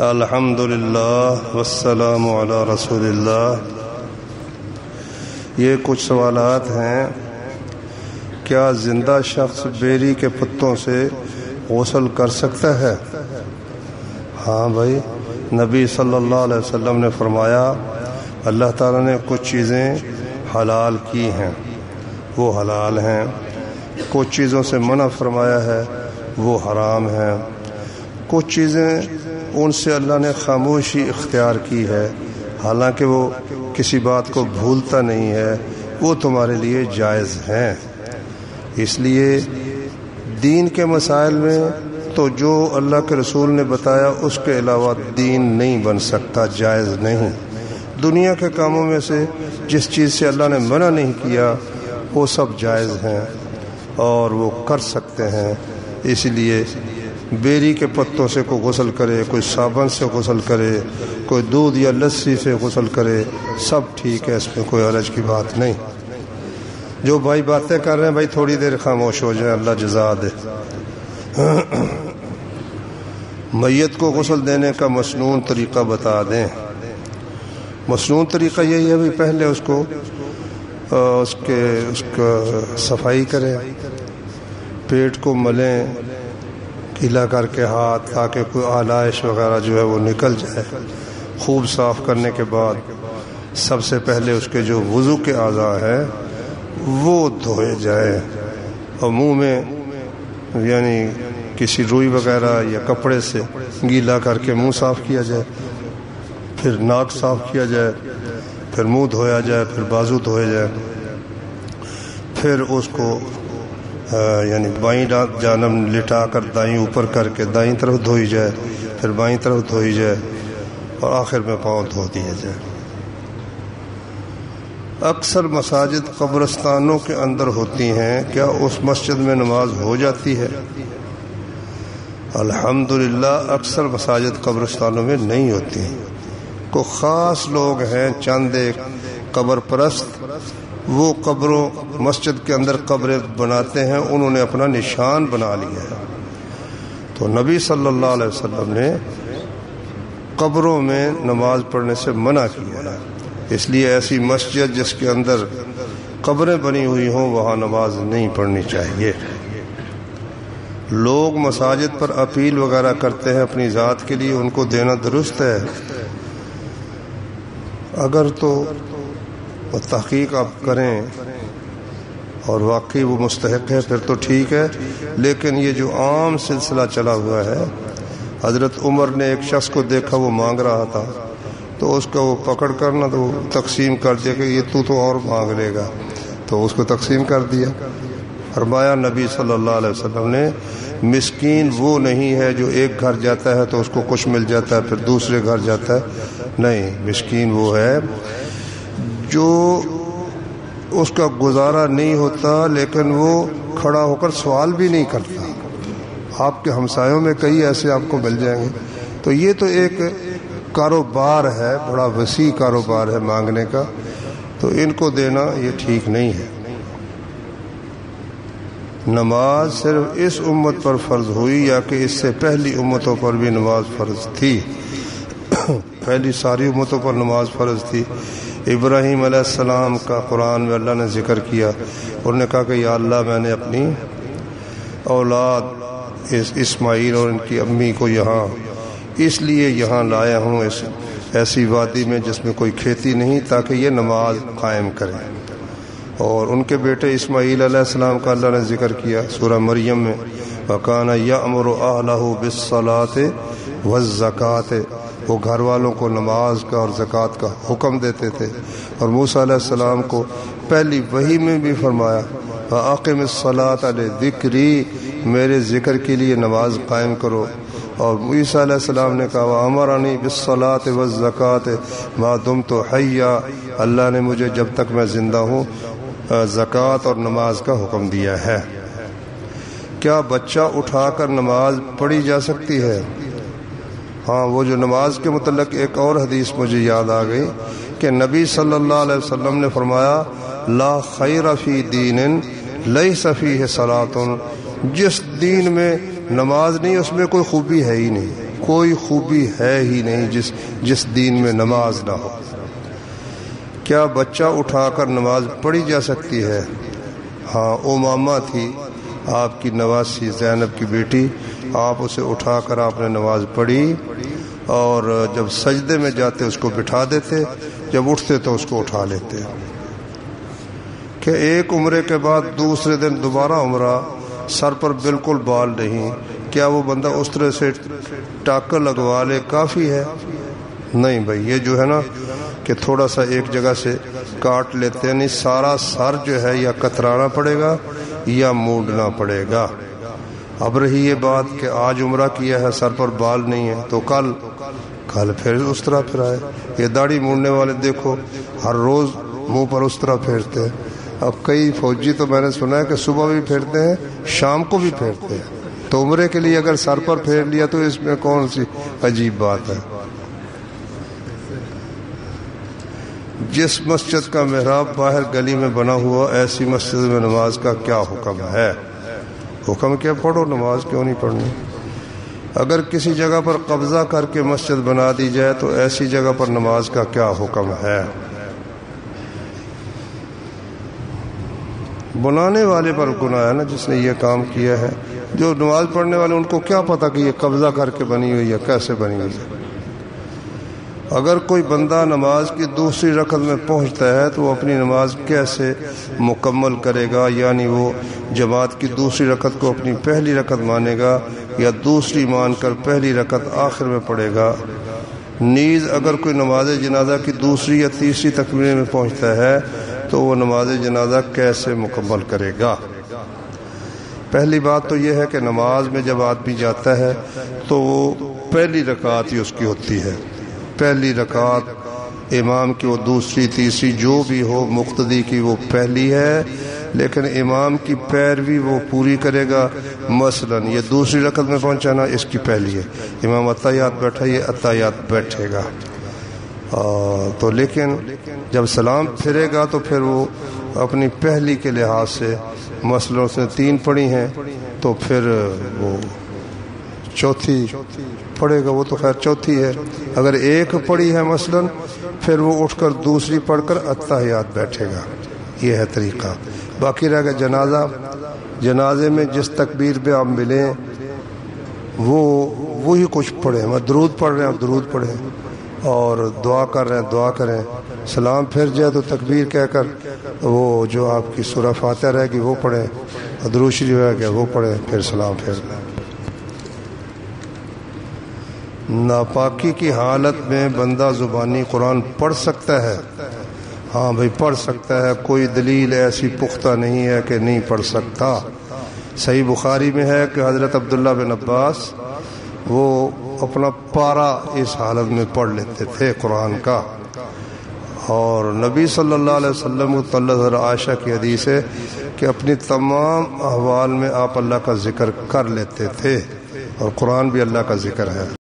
الحمدللہ والسلام علی رسول اللہ۔ یہ کچھ سوالات ہیں۔ کیا زندہ شخص بیری کے پتوں سے غسل کر سکتا ہے؟ ہاں بھائی، نبی صلی اللہ علیہ وسلم نے فرمایا اللہ تعالیٰ نے کچھ چیزیں حلال کی ہیں، وہ حلال ہیں، کچھ چیزوں سے منع فرمایا ہے، وہ حرام ہیں، کچھ چیزیں ان سے اللہ نے خاموشی اختیار کی ہے، حالانکہ وہ کسی بات کو بھولتا نہیں ہے، وہ تمہارے لیے جائز ہیں۔ اس لیے دین کے مسائل میں تو جو اللہ کے رسول نے بتایا اس کے علاوہ دین نہیں بن سکتا، جائز نہیں۔ دنیا کے کاموں میں سے جس چیز سے اللہ نے منع نہیں کیا وہ سب جائز ہیں اور وہ کر سکتے ہیں۔ اس لیے بیری کے پتوں سے کوئی غسل کرے، کوئی صابن سے غسل کرے، کوئی دودھ یا لسی سے غسل کرے، سب ٹھیک ہے، اس میں کوئی حرج کی بات نہیں۔ جو بھائی باتیں کر رہے ہیں بھائی تھوڑی دیر خاموش ہو جائیں، اللہ جزا دے۔ میت کو غسل دینے کا مسنون طریقہ بتا دیں۔ مسنون طریقہ یہی ہے بھی پہلے اس کا صفائی کریں، پیٹ کو ملیں گیلا کر کے ہاتھ، تاکہ کوئی آلائش وغیرہ جو ہے وہ نکل جائے۔ خوب صاف کرنے کے بعد سب سے پہلے اس کے جو وضو کے اعضاء ہیں وہ دھوئے جائے، اور منہ میں یعنی کسی روئی وغیرہ یا کپڑے سے گیلا کر کے منہ صاف کیا جائے، پھر ناک صاف کیا جائے، پھر منہ دھویا جائے، پھر بازو دھوئے جائے، پھر اس کو یعنی بائیں جانب لٹا کر دائیں اوپر کر کے دائیں طرف دھوئی جائے، پھر بائیں طرف دھوئی جائے، اور آخر میں پاؤں دھو دیا جائے۔ اکثر مساجد قبرستانوں کے اندر ہوتی ہیں، کیا اس مسجد میں نماز ہو جاتی ہے؟ الحمدللہ اکثر مساجد قبرستانوں میں نہیں ہوتی ہیں۔ کو خاص لوگ ہیں، چند ایک قبر پرست، وہ قبروں مسجد کے اندر قبریں بناتے ہیں، انہوں نے اپنا نشان بنا لیا ہے۔ تو نبی صلی اللہ علیہ وسلم نے قبروں میں نماز پڑھنے سے منع کیا ہے، اس لیے ایسی مسجد جس کے اندر قبریں بنی ہوئی ہوں وہاں نماز نہیں پڑھنی چاہیے۔ لوگ مساجد پر اپیل وغیرہ کرتے ہیں اپنی ذات کے لیے، ان کو دینا درست ہے؟ اگر تو تحقیق آپ کریں اور واقعی وہ مستحق ہے پھر تو ٹھیک ہے، لیکن یہ جو عام سلسلہ چلا ہوا ہے، حضرت عمر نے ایک شخص کو دیکھا وہ مانگ رہا تھا تو اس کا وہ پکڑ کرنا تو تقسیم کر دیا کہ یہ تو اور مانگ لے گا، تو اس کو تقسیم کر دیا۔ فرمایا نبی صلی اللہ علیہ وسلم نے مسکین وہ نہیں ہے جو ایک گھر جاتا ہے تو اس کو کچھ مل جاتا ہے پھر دوسرے گھر جاتا ہے، نہیں، مسکین وہ ہے جو اس کا گزارا نہیں ہوتا لیکن وہ کھڑا ہو کر سوال بھی نہیں کرتا۔ آپ کے ہمسایوں میں کئی ایسے آپ کو مل جائیں گے۔ تو یہ تو ایک کاروبار ہے، بڑا وسیع کاروبار ہے مانگنے کا، تو ان کو دینا یہ ٹھیک نہیں ہے۔ نماز صرف اس امت پر فرض ہوئی یا کہ اس سے پہلی امتوں پر بھی نماز فرض تھی؟ پہلی ساری امتوں پر نماز فرض تھی۔ ابراہیم علیہ السلام کا قرآن میں اللہ نے ذکر کیا، انہوں نے کہا کہ یا اللہ میں نے اپنی اولاد اسماعیل اور ان کی امی کو یہاں اس لیے یہاں لایا ہوں، اس ایسی وادی میں جس میں کوئی کھیتی نہیں، تاکہ یہ نماز قائم کریں۔ اور ان کے بیٹے اسماعیل علیہ السلام کا اللہ نے ذکر کیا سورہ مریم میں، وَكَانَ يَأْمُرُ أَهْلَهُ بِالصَّلَاةِ وَالزَّكَاةِ، وہ گھر والوں کو نماز کا اور زکوٰۃ کا حکم دیتے تھے۔ اور موسیٰ علیہ السلام کو پہلی وحی میں بھی فرمایا وَأَقِمِ الصَّلَاةَ لِذِكْرِي، میرے ذکر کے لیے نماز قائم کرو۔ اور عیسیٰ علیہ السلام نے کہا وَأَمَرَنِي بِالصَّلَاةِ وَالزَّكَاةِ مَا دُمْتُ حَيًّا، اللہ نے مجھے جب تک میں زندہ ہوں زکوٰۃ اور نماز کا حکم دیا ہے۔ کیا بچہ اٹھا کر نماز پڑھی جا سکتی ہے؟ ہاں، وہ جو نماز کے متعلق ایک اور حدیث مجھے یاد آ گئی کہ نبی صلی اللہ علیہ وسلم نے فرمایا لا خیر فی دین لیس فیہ صلاۃ، جس دین میں نماز نہیں اس میں کوئی خوبی ہے ہی نہیں۔ کوئی خوبی ہے ہی نہیں جس دین میں نماز نہ ہو۔ کیا بچہ اٹھا کر نماز پڑھی جا سکتی ہے؟ ہاں، امامہ تھی آپ کی نواسی، زینب کی بیٹی، آپ اسے اٹھا کر آپ نے نماز پڑھی، اور جب سجدے میں جاتے اس کو بٹھا دیتے، جب اٹھتے تو اس کو اٹھا لیتے۔ کہ ایک عمرے کے بعد دوسرے دن دوبارہ عمرہ، سر پر بالکل بال نہیں، کیا وہ بندہ اس طرح سے ٹاکر لگوا لے کافی ہے؟ نہیں بھائی، یہ جو ہے نا کہ تھوڑا سا ایک جگہ سے کاٹ لیتے ہیں، نہیں، سارا سر جو ہے یا کترانا پڑے گا یا مونڈنا پڑے گا۔ اب رہی یہ بات کہ آج عمرہ کیا ہے، سر پر بال نہیں ہے، تو کل پھر اس طرح پھر آئے۔ یہ داڑھی مونڈنے والے دیکھو ہر روز منہ پر اس طرح پھیرتے ہیں۔ اب کئی فوجی تو میں نے سنا ہے کہ صبح بھی پھیرتے ہیں، شام کو بھی پھیرتے ہیں، تو عمرے کے لیے اگر سر پر پھیر لیا تو اس میں کون سی عجیب بات ہے؟ جس مسجد کا محراب باہر گلی میں بنا ہوا، ایسی مسجد میں نماز کا کیا حکم ہے؟ حکم کیا؟ پڑھو، نماز کیوں نہیں پڑھنی؟ اگر کسی جگہ پر قبضہ کر کے مسجد بنا دی جائے تو ایسی جگہ پر نماز کا کیا حکم ہے؟ بنانے والے پر گناہ ہے نا، جس نے یہ کام کیا ہے۔ جو نماز پڑھنے والے ان کو کیا پتا کہ یہ قبضہ کر کے بنی ہوئی ہے، کیسے بنی ہوئی ہے۔ اگر کوئی بندہ نماز کی دوسری رکعت میں پہنچتا ہے تو وہ اپنی نماز کیسے مکمل کرے گا؟ یعنی وہ جماعت کی دوسری رکعت کو اپنی پہلی رکعت مانے گا یا دوسری مان کر پہلی رکعت آخر میں پڑھے گا؟ نیز اگر کوئی نماز جنازہ کی دوسری یا تیسری تکمیل میں پہنچتا ہے تو وہ نماز جنازہ کیسے مکمل کرے گا؟ پہلی بات تو یہ ہے کہ نماز میں جب آدمی جاتا ہے تو وہ پہلی رکعت ہی اس کی ہوتی ہے۔ پہلی رکعت امام کی، وہ دوسری تیسری جو بھی ہو، مقتدی کی وہ پہلی ہے، لیکن امام کی پیروی وہ پوری کرے گا۔ مثلا یہ دوسری رکعت میں پہنچانا اس کی پہلی ہے، امام اتحیات بیٹھا، یہ اتحیات بیٹھے گا، تو لیکن جب سلام پھرے گا تو پھر وہ اپنی پہلی کے لحاظ سے، مثلا اس نے 3 پڑھی ہیں تو پھر وہ چوتھی پڑھے گا، وہ تو خیر چوتھی ہے۔ اگر 1 پڑھی ہے مثلا، پھر وہ اٹھ کر دوسری پڑھ کر اتحیات بیٹھے گا۔ یہ ہے طریقہ۔ باقی رہ گا جنازہ، جنازے میں جس تکبیر پہ آپ ملیں وہی کچھ پڑھیں، درود پڑھ رہے ہیں درود پڑھیں، اور دعا کر رہے ہیں دعا کریں۔ سلام پھر جائے تو تکبیر کہہ کر وہ جو آپ کی سورہ فاتحہ رہے گی وہ پڑھیں، درود شریف رہ گیا وہ پڑھیں، پھر سلام پھر لیں۔ ناپاکی کی حالت میں بندہ زبانی قرآن پڑھ سکتا ہے؟ ہاں بھائی پڑھ سکتا ہے، کوئی دلیل ایسی پختہ نہیں ہے کہ نہیں پڑھ سکتا۔ صحیح بخاری میں ہے کہ حضرت عبداللہ بن عباس وہ اپنا پارا اس حالت میں پڑھ لیتے تھے قرآن کا، اور نبی صلی اللہ علیہ وسلم متعلق عائشہ کی حدیث ہے کہ اپنی تمام احوال میں آپ اللہ کا ذکر کر لیتے تھے، اور قرآن بھی اللہ کا ذکر ہے۔